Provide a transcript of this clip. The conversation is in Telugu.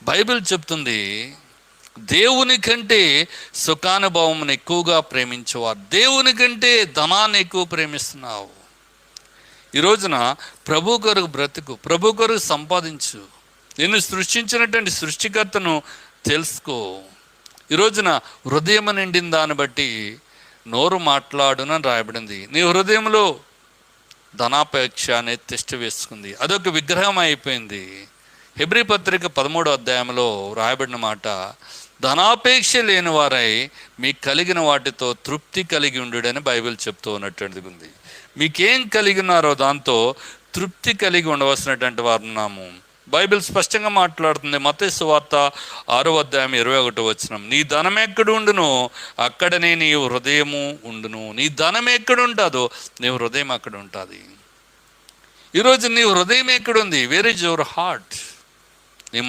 బైబిల్ చెప్తుంది, దేవుని కంటే సుఖానుభవం ఎక్కువగా ప్రేమించేవారు, దేవుని కంటే ధనాన్ని ఎక్కువ ప్రేమిస్తున్నావు. ఈ రోజున ప్రభు కొరకు బ్రతుకు, ప్రభు కొరకు సంపాదించు. నిన్ను సృష్టించినటువంటి సృష్టికర్తను తెలుసుకో. ఈ రోజున హృదయం నిండిన దాన్ని బట్టి నోరు మాట్లాడునని రాయబడింది. నీ హృదయంలో ధనాపేక్ష అనేది తిష్ట వేసుకుంది, అదొక విగ్రహం అయిపోయింది. హెబ్రీ పత్రిక 13వ అధ్యాయంలో రాయబడిన మాట, ధనాపేక్ష లేని వారై మీకు కలిగిన వాటితో తృప్తి కలిగి ఉండుడని బైబిల్ చెప్తూ ఉన్నటువంటిది ఉంది. మీకేం కలిగి ఉన్నారో దాంతో తృప్తి కలిగి ఉండవలసినటువంటి వారు ఉన్నాము. బైబిల్ స్పష్టంగా మాట్లాడుతుంది. మత్తయి సువార్త 6వ అధ్యాయం 21వ వచనం, నీ ధనం ఎక్కడ ఉండునో అక్కడనే నీ హృదయము ఉండును. నీ ధనం ఎక్కడ ఉంటుందో నీ హృదయం అక్కడ ఉంటుంది. ఈరోజు నీ హృదయం ఎక్కడుంది? Where is your heart? నీ